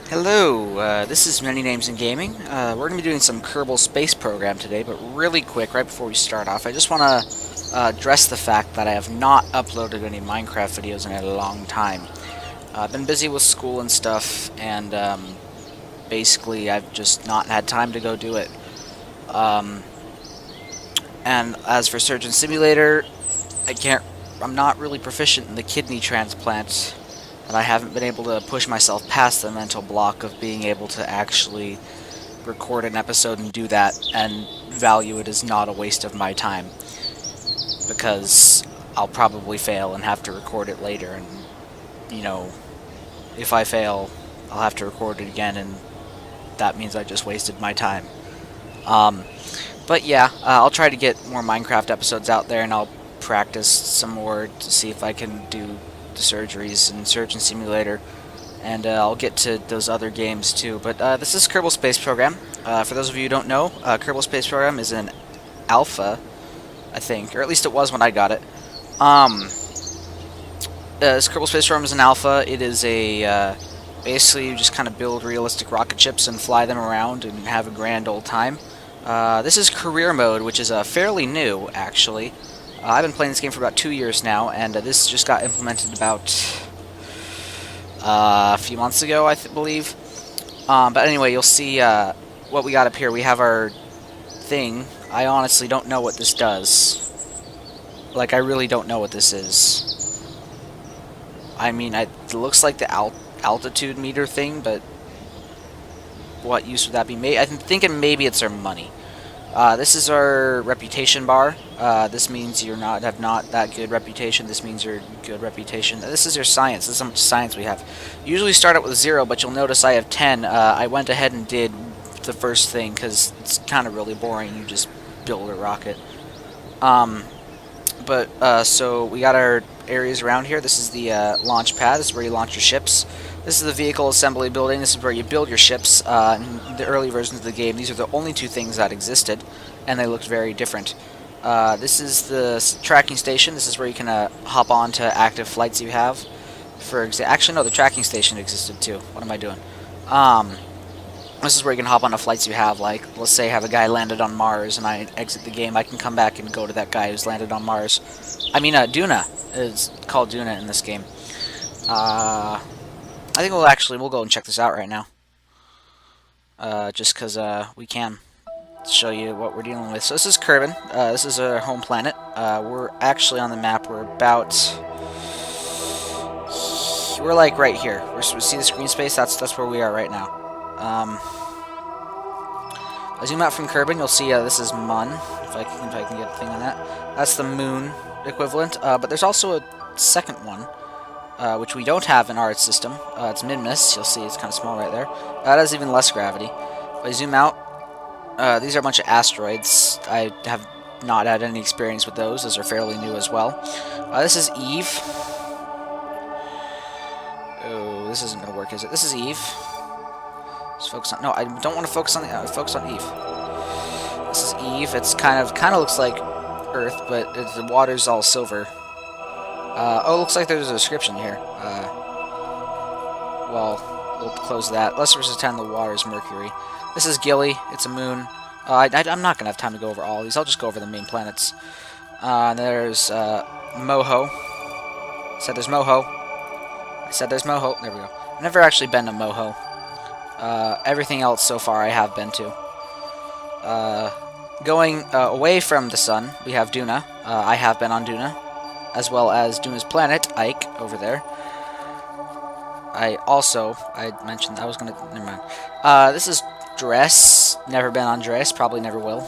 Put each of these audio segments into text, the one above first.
Hello, this is Many Names in Gaming. We're going to be doing some Kerbal Space Program today, but really quick, right before we start off, I just want to address the fact that I have not uploaded any Minecraft videos in a long time. I've been busy with school and stuff, and basically I've just not had time to go do it. Um, and as for Surgeon Simulator, I'm not really proficient in the kidney transplant, and I haven't been able to push myself past the mental block of being able to actually record an episode and do that and value it as not a waste of my time, because I'll probably fail and have to record it later, and you know, if I fail, I'll have to record it again, and that means I just wasted my time. Um, but yeah, I'll try to get more Minecraft episodes out there, and I'll practice some more to see if I can do the surgeries in Surgeon Simulator, and I'll get to those other games too. But this is Kerbal Space Program. For those of you who don't know, Kerbal Space Program is an alpha, I think, or at least it was when I got it. This Kerbal Space Program is an alpha. It is a basically you just kind of build realistic rocket ships and fly them around and have a grand old time. This is career mode, which is fairly new, actually. I've been playing this game for about 2 years now, and this just got implemented about a few months ago, I believe. But anyway, you'll see what we got up here. We have our thing. I honestly don't know what this does. Like, I really don't know what this is. I mean, it looks like the altitude meter thing, but what use would that be? I'm thinking maybe it's our money. This is our reputation bar. This means have not that good reputation. This means your good reputation. This is your science. This is how much science we have. Usually start out with 0, but you'll notice I have 10. I went ahead and did the first thing because it's kind of really boring. You just build a rocket. So we got our areas around here. This is the launch pad. This is where you launch your ships. This is the vehicle assembly building. This is where you build your ships. In the early versions of the game, these are the only two things that existed, and they looked very different. This is the tracking station. This is where you can hop on to active flights you have. Actually, no, the tracking station existed too. What am I doing? This is where you can hop on to flights you have. Like, let's say I have a guy landed on Mars, and I exit the game. I can come back and go to that guy who's landed on Mars. I mean, Duna. It's called Duna in this game. I think we'll go and check this out right now. Just because we can show you what we're dealing with. So this is Kerbin. This is our home planet. We're actually on the map. We're like right here. See the screen space? That's where we are right now. I zoom out from Kerbin. You'll see this is Mun. If I can get a thing on that. That's the moon equivalent. But there's also a second one. Which we don't have in our system. It's Minmus. You'll see it's kind of small right there. That has even less gravity. If I zoom out, these are a bunch of asteroids. I have not had any experience with those. Those are fairly new as well. This is Eve. Oh, this isn't going to work, is it? This is Eve. Let's focus on... No, I don't want to focus on focus on Eve. This is Eve. It's kind of looks like Earth, but the water's all silver. Oh, looks like there's a description here. Well, we'll close that. Less versus 10, the water is Mercury. This is Gilly. It's a moon. I'm not going to have time to go over all of these. I'll just go over the main planets. There's Moho. I said there's Moho. There we go. I've never actually been to Moho. Everything else so far I have been to. Going away from the sun, we have Duna. I have been on Duna, as well as Duna's planet, Ike, over there. I mentioned I was gonna... Never mind. This is Dress. Never been on Dress, probably never will.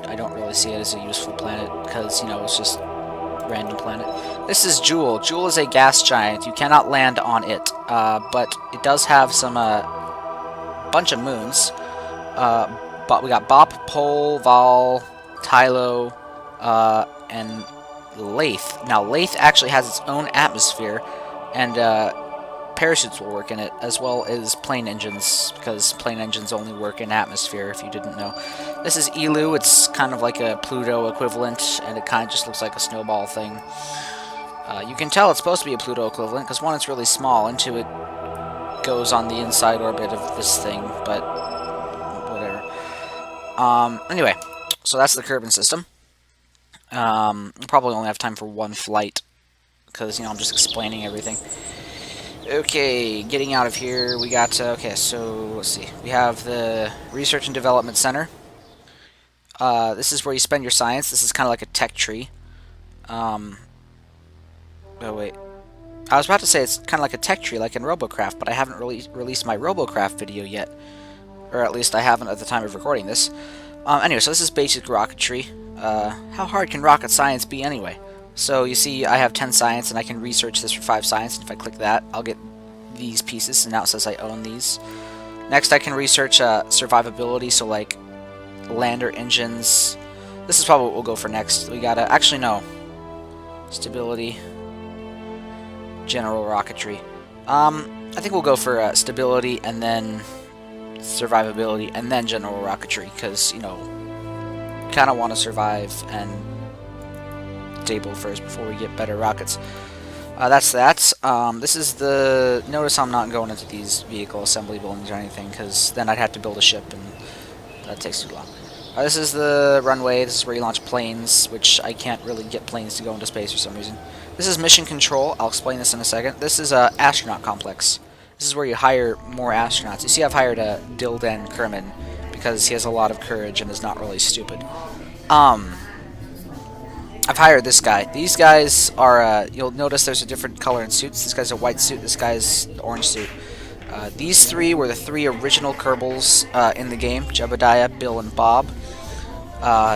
I don't really see it as a useful planet, because, it's just a random planet. This is Jewel. Jewel is a gas giant. You cannot land on it, but it does have some, bunch of moons. But we got Bop, Pole, Val, Tylo, and Lathe. Now, Lathe actually has its own atmosphere, and parachutes will work in it, as well as plane engines, because plane engines only work in atmosphere, if you didn't know. This is Elu. It's kind of like a Pluto equivalent, and it kind of just looks like a snowball thing. You can tell it's supposed to be a Pluto equivalent, because one, it's really small, and two, goes on the inside orbit of this thing, but whatever. Anyway, so that's the Kerbin system. We'll probably only have time for one flight, because, you know, I'm just explaining everything. Okay, getting out of here, we got, okay, so, let's see. We have the Research and Development Center. This is where you spend your science. This is kind of like a tech tree. Oh, wait. I was about to say it's kind of like a tech tree, like in Robocraft, but I haven't really released my Robocraft video yet. Or at least I haven't at the time of recording this. Anyway, so this is basic rocketry. How hard can rocket science be anyway? So you see I have 10 science, and I can research this for 5 science, and if I click that, I'll get these pieces, and now it says I own these. Next, I can research survivability, so like lander engines. This is probably what we'll go for next. We gotta, actually no. Stability. General rocketry. I think we'll go for stability, and then survivability, and then general rocketry, because, you know, kind of want to survive and stable first before we get better rockets. That's that. This is the... Notice I'm not going into these vehicle assembly buildings or anything, because then I'd have to build a ship, and that takes too long. This is the runway. This is where you launch planes, which I can't really get planes to go into space for some reason. This is mission control. I'll explain this in a second. This is a astronaut complex. This is where you hire more astronauts. You see I've hired a Dildan Kerman because he has a lot of courage and is not really stupid. I've hired this guy. These guys are, you'll notice there's a different color in suits. This guy's a white suit, this guy's an orange suit. These three were the 3 original Kerbals in the game, Jebediah, Bill, and Bob.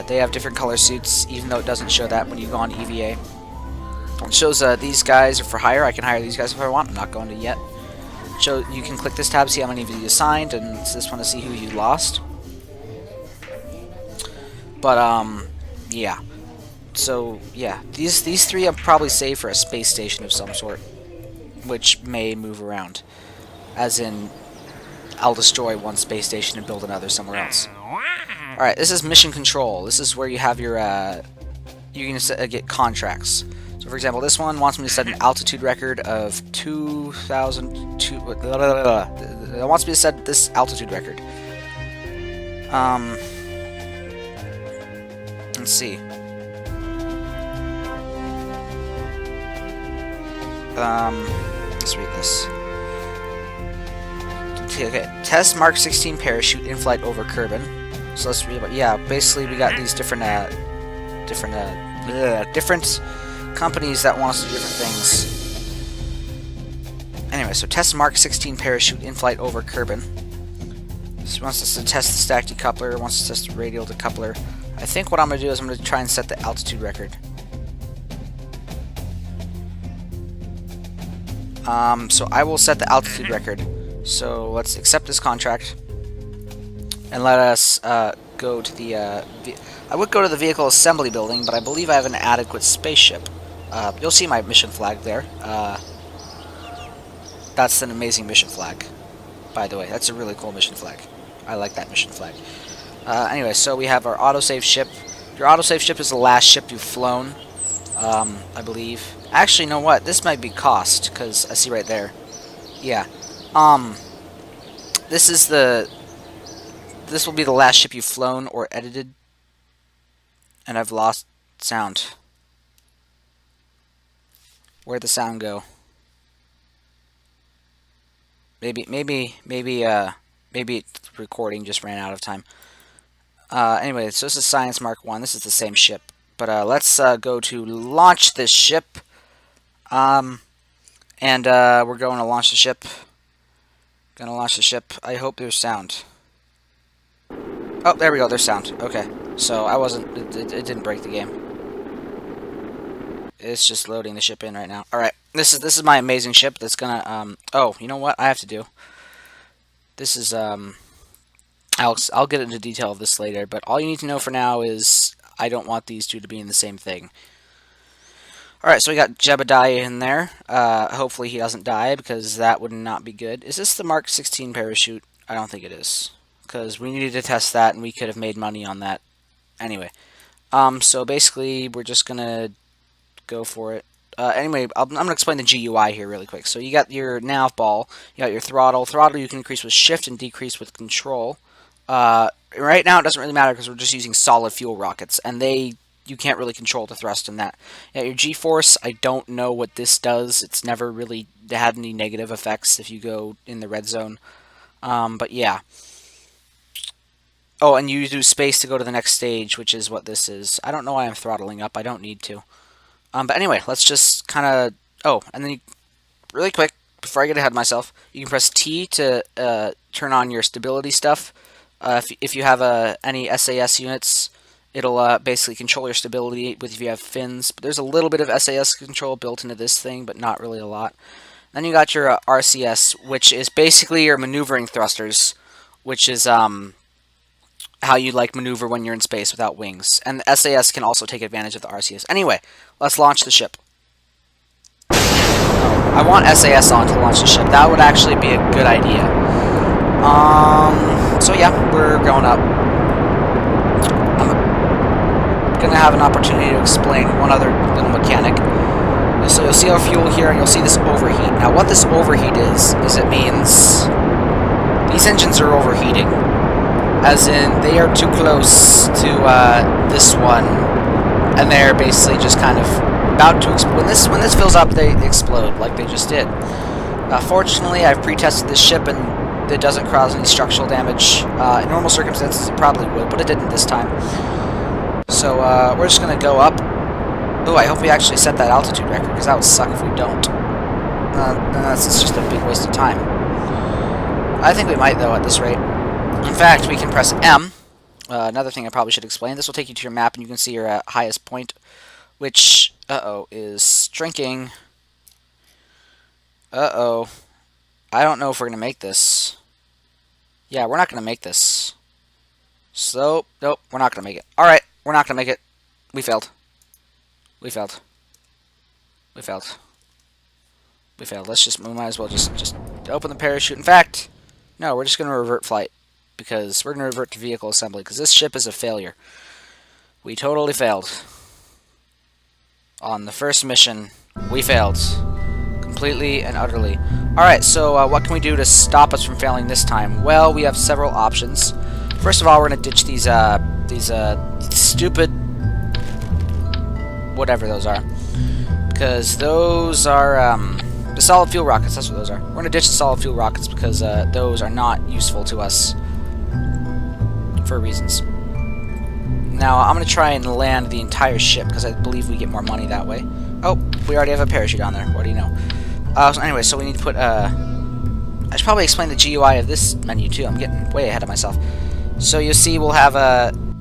They have different color suits, even though it doesn't show that when you go on EVA. It shows these guys are for hire. I can hire these guys if I want. I'm not going to yet. You can click this tab, see how many of you assigned, and this one to see who you lost. But, yeah. So, yeah. These 3 I'll probably save for a space station of some sort, which may move around. As in, I'll destroy one space station and build another somewhere else. Alright, this is mission control. This is where you have your, you can get contracts. So, for example, this one wants me to set an altitude record of 2,002... It wants me to set this altitude record. Let's see. Let's read this. Okay, test Mark 16 parachute in flight over Kerbin. So let's read about. Yeah, basically we got these different different companies that want us to do different things. Anyway, so test Mark 16 parachute in flight over Kerbin. This wants us to test the stack decoupler. Wants us to test the radial decoupler. I think what I'm gonna do is I'm gonna try and set the altitude record. So I will set the altitude record. So let's accept this contract, and let us go to the. I would go to the vehicle assembly building, but I believe I have an adequate spaceship. You'll see my mission flag there. That's an amazing mission flag, by the way. That's a really cool mission flag. I like that mission flag. Anyway, so we have our autosave ship. Your autosave ship is the last ship you've flown, I believe. Actually, you know what? This might be cost, because I see right there. Yeah. This is the... This will be the last ship you've flown or edited. And I've lost sound. Where'd the sound go? Maybe recording just ran out of time. Anyway, so this is Science Mark 1. This is the same ship. But let's go to launch this ship. We're going to launch the ship. Gonna launch the ship. I hope there's sound. Oh, there we go. There's sound. Okay. So I wasn't... It didn't break the game. It's just loading the ship in right now. Alright. This is my amazing ship that's gonna... Oh, you know what I have to do? This is... I'll get into detail of this later, but all you need to know for now is I don't want these two to be in the same thing. Alright, so we got Jebediah in there. Hopefully he doesn't die, because that would not be good. Is this the Mark 16 parachute? I don't think it is, because we needed to test that, and we could have made money on that. Anyway, so basically, we're just gonna go for it. Anyway, I'm going to explain the GUI here really quick. So you got your nav ball, you got your throttle. Throttle you can increase with shift and decrease with control. Right now it doesn't really matter because we're just using solid fuel rockets, and you can't really control the thrust in that. Yeah, your G-force, I don't know what this does. It's never really had any negative effects if you go in the red zone. But yeah. Oh, and you do space to go to the next stage, which is what this is. I don't know why I'm throttling up. I don't need to. But anyway, let's just kind of... Oh, and then really quick, before I get ahead of myself, you can press T to turn on your stability stuff. If you have any SAS units, it'll basically control your stability if you have fins. But there's a little bit of SAS control built into this thing, but not really a lot. Then you got your RCS, which is basically your maneuvering thrusters, which is how you maneuver when you're in space without wings. And the SAS can also take advantage of the RCS. Anyway, let's launch the ship. I want SAS on to launch the ship. That would actually be a good idea. So yeah, we're going up. I'm gonna have an opportunity to explain one other little mechanic. So you'll see our fuel here, and you'll see this overheat. Now, what this overheat is it means these engines are overheating. As in, they are too close to this one, and they're basically just kind of about to explode. When this fills up, they explode, like they just did. Fortunately, I've pre-tested this ship, and it doesn't cause any structural damage. In normal circumstances, it probably would, but it didn't this time. So, we're just going to go up. Oh, I hope we actually set that altitude record, because that would suck if we don't. That's just a big waste of time. I think we might, though, at this rate. In fact, we can press M. Another thing I probably should explain. This will take you to your map, and you can see your highest point, which, is shrinking. I don't know if we're going to make this. Yeah, we're not going to make this. So, nope, we're not going to make it. Alright, we're not going to make it. We failed. We failed. We failed. We failed. We might as well just open the parachute. In fact, no, we're just going to revert flight. Because we're going to revert to vehicle assembly. Because this ship is a failure. We totally failed. On the first mission, we failed. Completely and utterly. Alright, so what can we do to stop us from failing this time? Well, we have several options. First of all, we're going to ditch these stupid... whatever those are. Because those are, the solid fuel rockets, that's what those are. We're going to ditch the solid fuel rockets because those are not useful to us. For reasons. Now, I'm going to try and land the entire ship, because I believe we get more money that way. Oh, we already have a parachute on there. What do you know? So anyway, so we need to put, I should probably explain the GUI of this menu, too. I'm getting way ahead of myself. So you'll see we'll have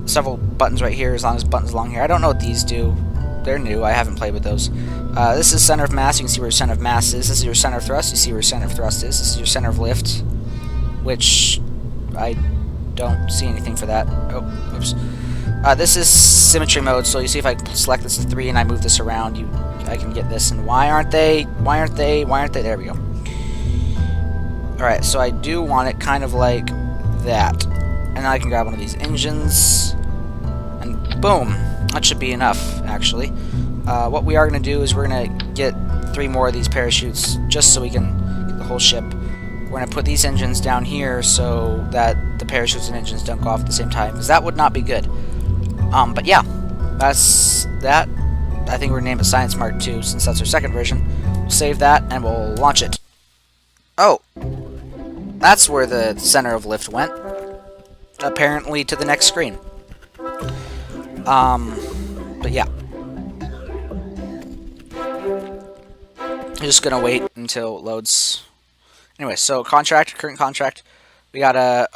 several buttons right here, as long as buttons along here. I don't know what these do. They're new. I haven't played with those. This is center of mass. You can see where your center of mass is. This is your center of thrust. You see where your center of thrust is. This is your center of lift, which I don't see anything for that. Oh, oops. This is symmetry mode, so you see if I select this as 3 and I move this around, I can get this. And why aren't they? There we go. Alright, so I do want it kind of like that. And now I can grab one of these engines. And boom! That should be enough, actually. What we are going to do is we're going to get 3 more of these parachutes, just so we can get the whole ship. We're going to put these engines down here so that the parachutes and engines don't go off at the same time, because that would not be good. But yeah, that's that. I think we're going to name it Science Mark 2, since that's our second version. We'll save that, and we'll launch it. Oh, that's where the center of lift went. Apparently to the next screen. But yeah. I'm just going to wait until it loads. Anyway, so current contract. We gotta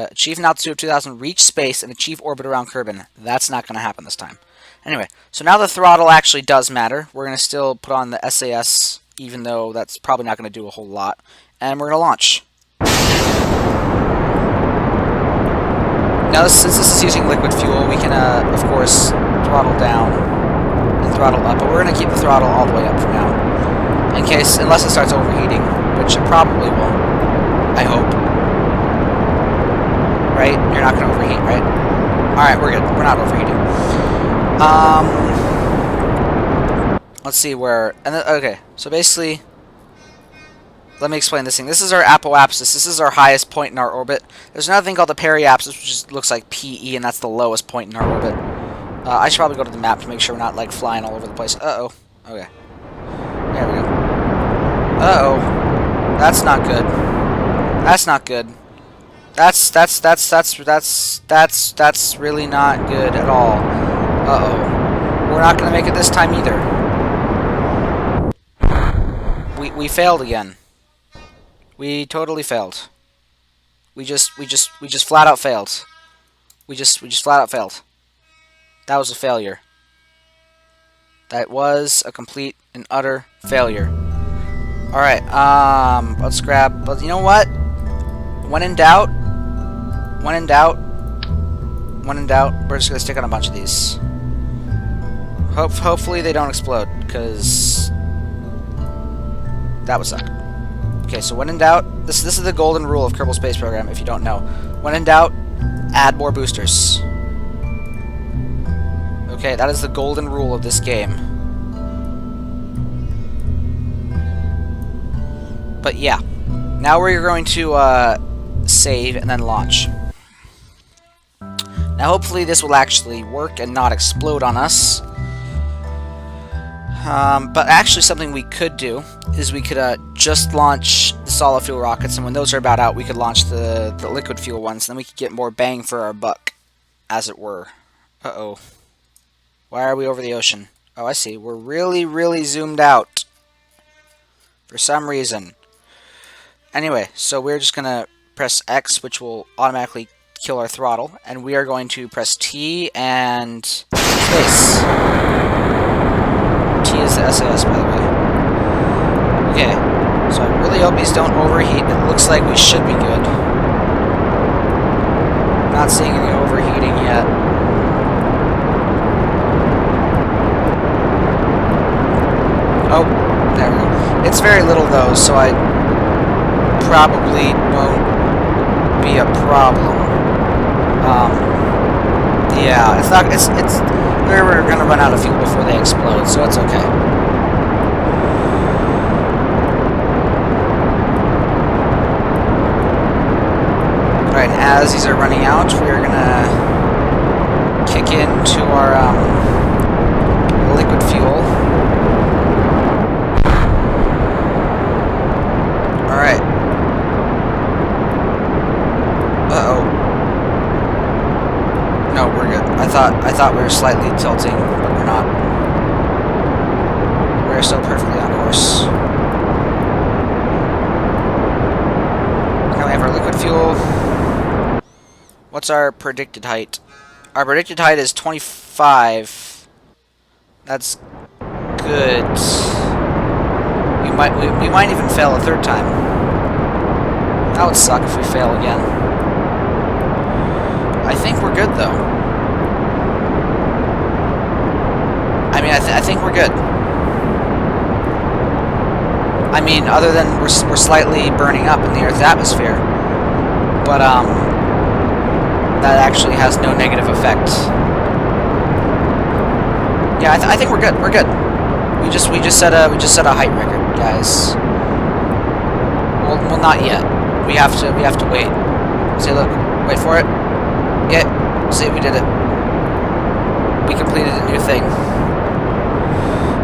achieve an altitude of 2,000, reach space, and achieve orbit around Kerbin. That's not gonna happen this time. Anyway, so now the throttle actually does matter. We're gonna still put on the SAS, even though that's probably not gonna do a whole lot. And we're gonna launch. Now, since this is using liquid fuel, we can, of course, throttle down and throttle up. But we're gonna keep the throttle all the way up for now, unless it starts overheating, which it probably won't. I hope. Right? You're not going to overheat, right? Alright, we're good. We're not overheating. let's see where. Okay, so basically, let me explain this thing. This is our apoapsis. This is our highest point in our orbit. There's another thing called the periapsis, which just looks like PE, and that's the lowest point in our orbit. I should probably go to the map to make sure we're not like flying all over the place. Uh-oh. Okay. There we go. Uh-oh. That's not good. That's not good. That's really not good at all. Uh-oh. We're not gonna make it this time either. We failed again. We totally failed. We just flat out failed. We just flat out failed. That was a failure. That was a complete and utter failure. Alright, let's grab, but you know what? When in doubt, we're just gonna stick on a bunch of these. Hopefully they don't explode, because that would suck. Okay, so when in doubt, this is the golden rule of Kerbal Space Program, if you don't know. When in doubt, add more boosters. Okay, that is the golden rule of this game. But yeah, now we're going to save and then launch. Now hopefully this will actually work and not explode on us. But actually something we could do is we could just launch the solid fuel rockets, and when those are about out, we could launch the liquid fuel ones, and then we could get more bang for our buck, as it were. Uh-oh. Why are we over the ocean? Oh, I see. We're really, really zoomed out. For some reason. Anyway, so we're just going to press X, which will automatically kill our throttle, and we are going to press T and space. T is the SAS, by the way. Okay, so I really hope these don't overheat. It looks like we should be good. Not seeing any overheating yet. Oh, there we go. It's very little though, so I probably won't be a problem. Yeah, we're gonna run out of fuel before they explode, so it's okay. Alright, as these are running out, we're gonna kick into our liquid fuel. Alright. Uh-oh. No, we're good. I thought we were slightly tilting, but we're not. We're still perfectly on course. Now we have our liquid fuel. What's our predicted height? Our predicted height is 25. That's good. We might even fail a third time. That would suck if we fail again. I think we're good though. I mean, I think we're good. I mean, other than we're slightly burning up in the Earth's atmosphere, but that actually has no negative effect. Yeah, I think we're good. We're good. We just set a height record, guys. Well, not yet. We have to wait. See, look, wait for it. Yeah, see, we did it. We completed a new thing.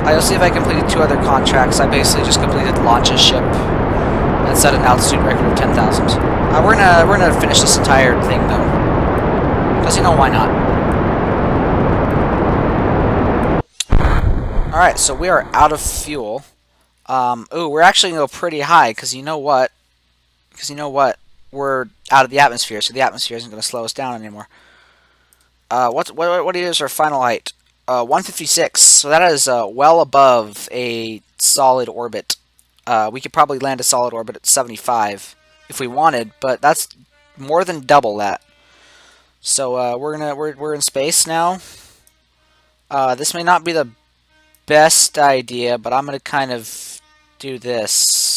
I'll see if I completed 2 other contracts. I basically just completed launch a ship and set an altitude record of 10,000. We're gonna finish this entire thing though, because you know why not. All right, so we are out of fuel. Ooh, we're actually gonna go pretty high because you know what? We're out of the atmosphere, so the atmosphere isn't going to slow us down anymore. What is our final height? 156. So that is well above a solid orbit. We could probably land a solid orbit at 75 if we wanted, but that's more than double that. So we're in space now. This may not be the best idea, but I'm gonna kind of do this.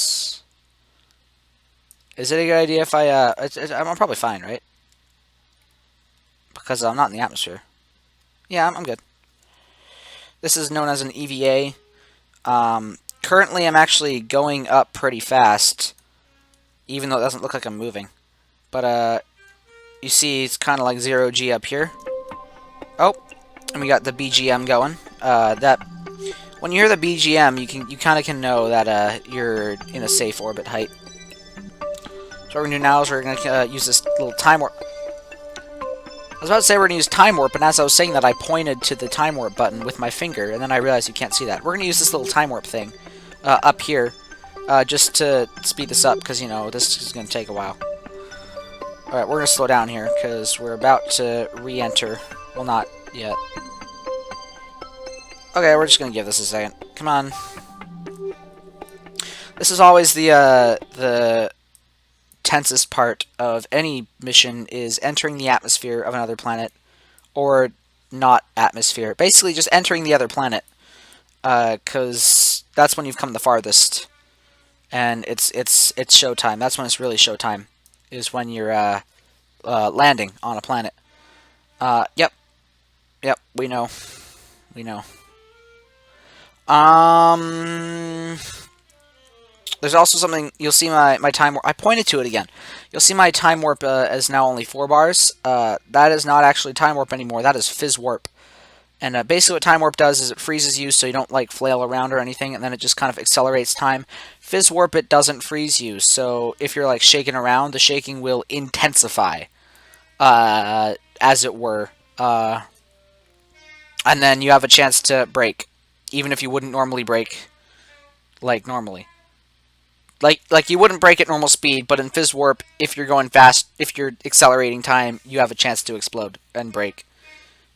Is it a good idea if I'm probably fine, right? Because I'm not in the atmosphere. Yeah, I'm good. This is known as an EVA. Currently, I'm actually going up pretty fast, even though it doesn't look like I'm moving. But, you see it's kind of like 0G up here. Oh, and we got the BGM going. When you hear the BGM, you kind of can know that you're in a safe orbit height. So what we're gonna do now is we're gonna use this little time warp. I was about to say we're gonna use time warp, and as I was saying that, I pointed to the time warp button with my finger, and then I realized you can't see that. We're gonna use this little time warp thing up here, just to speed this up, because you know this is gonna take a while. All right, we're gonna slow down here because we're about to re-enter. Well, not yet. Okay, we're just gonna give this a second. Come on. This is always the tensest part of any mission, is entering the atmosphere of another planet, or not atmosphere. Basically, just entering the other planet, because that's when you've come the farthest, and it's showtime. That's when it's really showtime, is when you're landing on a planet. Yep, we know. There's also something, you'll see my time warp. I pointed to it again. You'll see my time warp is now only 4 bars. That is not actually time warp anymore. That is phys warp. And basically what time warp does is it freezes you so you don't like flail around or anything, and then it just kind of accelerates time. Phys warp, it doesn't freeze you, so if you're like shaking around, the shaking will intensify, as it were. And then you have a chance to break, even if you wouldn't normally break, like normally. Like you wouldn't break at normal speed, but in phys warp, if you're going fast, if you're accelerating time, you have a chance to explode and break.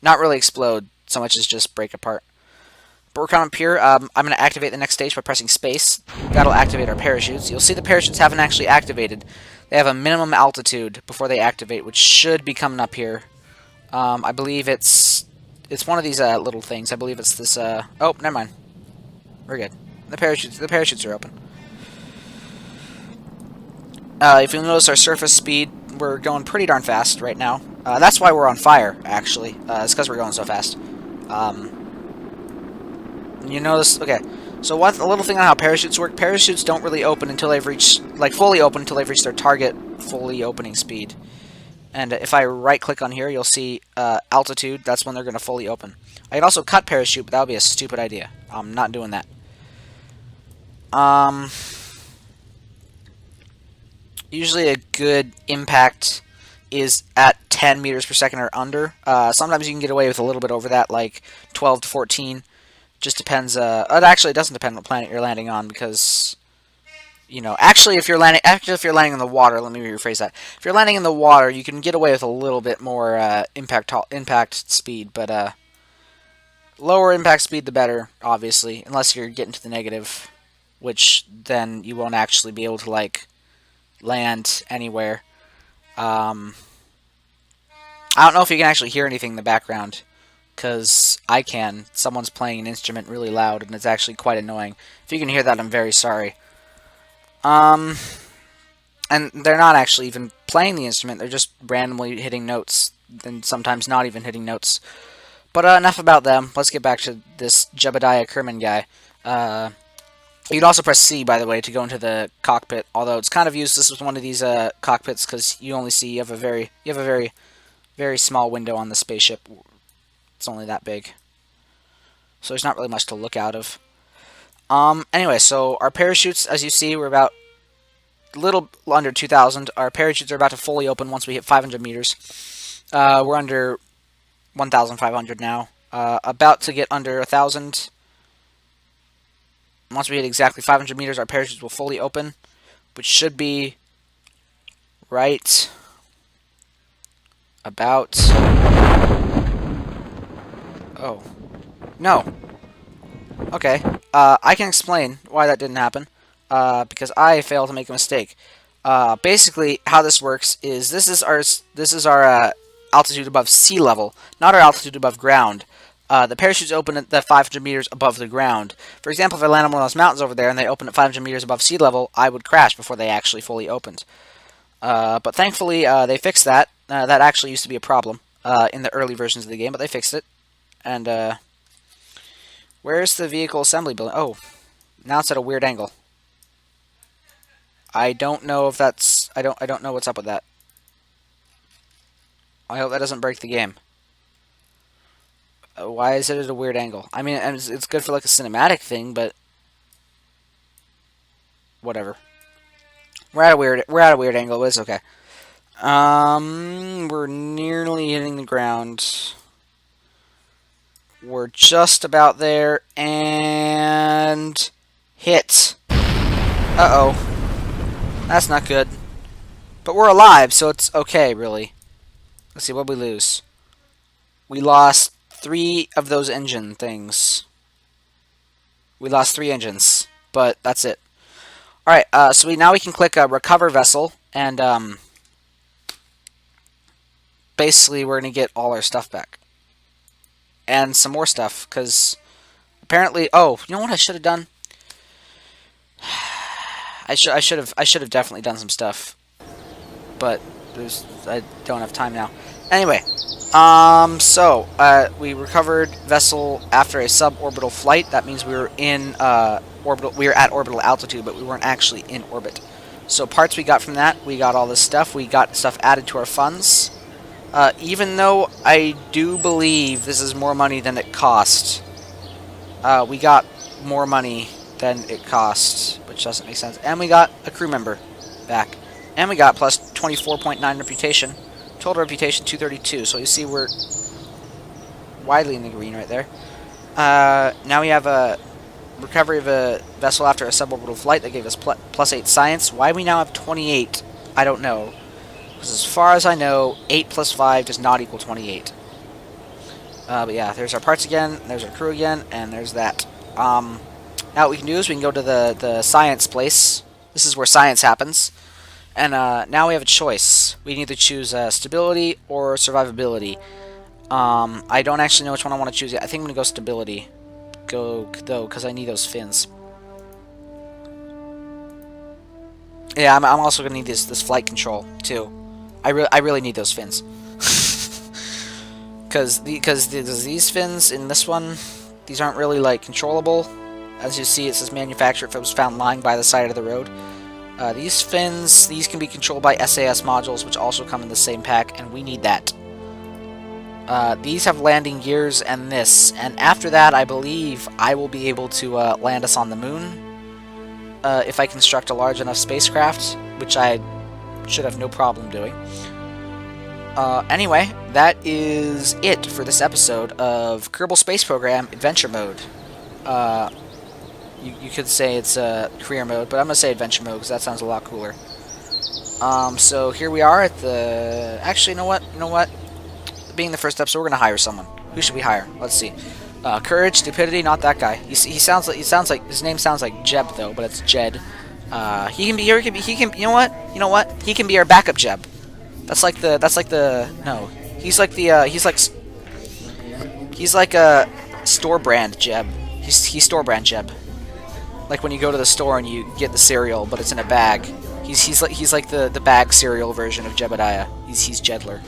Not really explode so much as just break apart. But we're coming up here. I'm going to activate the next stage by pressing space. That'll activate our parachutes. You'll see the parachutes haven't actually activated. They have a minimum altitude before they activate, which should be coming up here. I believe it's one of these little things. I believe it's this. Oh, never mind. We're good. The parachutes are open. If you'll notice our surface speed, we're going pretty darn fast right now. That's why we're on fire, actually. It's because we're going so fast. You notice, okay, so a little thing on how parachutes work. Parachutes don't really open until they've reached, like, fully open until they've reached their target fully opening speed. And if I right-click on here, you'll see altitude. That's when they're going to fully open. I could also cut parachute, but that would be a stupid idea. I'm not doing that. Usually a good impact is at 10 meters per second or under. Sometimes you can get away with a little bit over that, like 12 to 14. Just depends. Actually, it doesn't depend on what planet you're landing on, because, you know, actually, if you're landing in the water, let me rephrase that. If you're landing in the water, you can get away with a little bit more impact speed, but lower impact speed the better, obviously, unless you're getting to the negative, which then you won't actually be able to like land anywhere. I don't know if you can actually hear anything in the background, because I can. Someone's playing an instrument really loud, and it's actually quite annoying. If you can hear that, I'm very sorry. And they're not actually even playing the instrument, they're just randomly hitting notes, and sometimes not even hitting notes. But enough about them. Let's get back to this Jebediah Kerman guy. You'd also press C, by the way, to go into the cockpit. Although it's kind of useless with one of these cockpits, because you have a very very small window on the spaceship. It's only that big, so there's not really much to look out of. Anyway, so our parachutes, as you see, we're about a little under 2,000. Our parachutes are about to fully open once we hit 500 meters. We're under 1,500 now. About to get under 1,000. Once we hit exactly 500 meters, our parachutes will fully open, which should be right about... Oh. No. Okay. I can explain why that didn't happen. Because I failed to make a mistake. Basically, how this works is this is our altitude above sea level, not our altitude above ground. The parachutes open at the 500 meters above the ground. For example, if I land on one of those mountains over there and they open at 500 meters above sea level, I would crash before they actually fully opened. But thankfully, they fixed that. That actually used to be a problem in the early versions of the game, but they fixed it. And where's the vehicle assembly building? Oh, Now it's at a weird angle. I don't know if that's... I don't know what's up with that. I hope that doesn't break the game. Why is it at a weird angle? I mean, it's good for like a cinematic thing, but whatever. We're at a weird angle, but it's okay. We're nearly hitting the ground. We're just about there, and hit. Uh-oh. That's not good. But we're alive, so it's okay, really. Let's see, what we lose? We lost 3 of those engine things. We lost 3 engines, but that's it. Alright, so now we can click Recover Vessel, and basically we're going to get all our stuff back. And some more stuff, because apparently... Oh, you know what I should have done? I should have definitely done some stuff, but I don't have time now. Anyway, we recovered vessel after a suborbital flight. That means we were in orbital. We were at orbital altitude, but we weren't actually in orbit. So parts we got from that, we got all this stuff. We got stuff added to our funds. Even though I do believe this is more money than it cost, we got more money than it cost, which doesn't make sense. And we got a crew member back. And we got plus 24.9 reputation. Total reputation 232. So you see we're widely in the green right there. Now we have a recovery of a vessel after a suborbital flight that gave us plus 8 science. Why we now have 28, I don't know. Because as far as I know, 8 plus 5 does not equal 28. But yeah, there's our parts again, there's our crew again, and there's that. Now what we can do is we can go to the science place. This is where science happens. And now we have a choice. We can either choose stability or survivability. I don't actually know which one I want to choose yet. I think I'm going to go stability. Though, because I need those fins. Yeah, I'm also going to need this flight control, too. I really need those fins. Because these fins in this one, these aren't really, like, controllable. As you see, it says manufacturer if it was found lying by the side of the road. These fins, these can be controlled by SAS modules, which also come in the same pack, and we need that. These have landing gears and this, and after that, I believe I will be able to land us on the moon, if I construct a large enough spacecraft, which I should have no problem doing. Anyway, that is it for this episode of Kerbal Space Program Adventure Mode. You could say it's career mode, but I'm going to say adventure mode because that sounds a lot cooler. So here we are at the... Actually, you know what? Being the first episode, we're going to hire someone. Who should we hire? Let's see. Courage, stupidity, not that guy. He sounds like his name sounds like Jeb though, but it's Jed. He can be you know what? He can be our backup Jeb. He's like a store brand Jeb. He's store brand Jeb. Like when you go to the store and you get the cereal, but it's in a bag. He's like the bag cereal version of Jebediah. He's Jedler.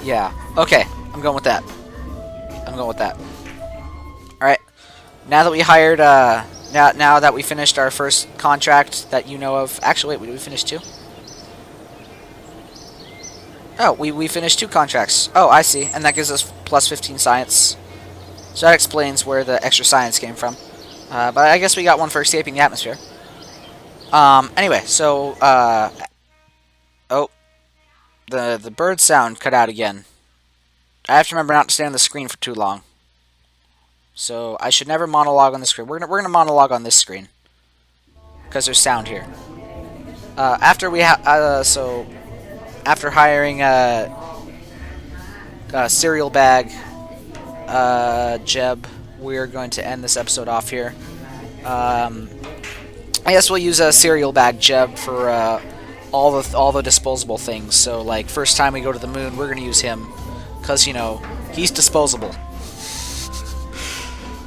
Yeah. Okay, I'm going with that. Alright. Now that we hired now that we finished our first contract that you know of. Actually wait, did we finish 2? Oh, we finished 2 contracts. Oh, I see. And that gives us plus 15 science. So that explains where the extra science came from. But I guess we got one for escaping the atmosphere. Anyway, so, oh. The bird sound cut out again. I have to remember not to stay on the screen for too long. So, I should never monologue on the screen. We're gonna monologue on this screen. Because there's sound here. After hiring cereal bag Jeb, we're going to end this episode off here. I guess we'll use a cereal bag Jeb for all the disposable things. So like first time we go to the moon, we're going to use him because, you know, he's disposable.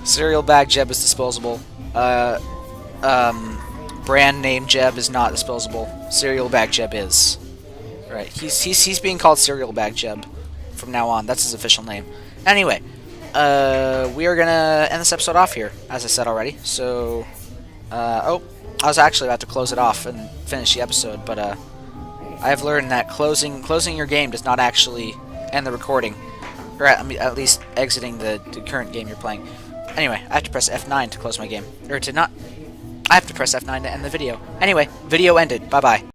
Cereal bag Jeb is disposable. Brand name Jeb is not disposable. Cereal bag Jeb is. Right. He's being called Cereal bag Jeb from now on. That's his official name. Anyway, we are gonna end this episode off here, as I said already. So, oh, I was actually about to close it off and finish the episode, but I have learned that closing your game does not actually end the recording, or at least exiting the current game you're playing. Anyway, I have to press F9 to close my game, or to not. I have to press F9 to end the video. Anyway, video ended. Bye bye.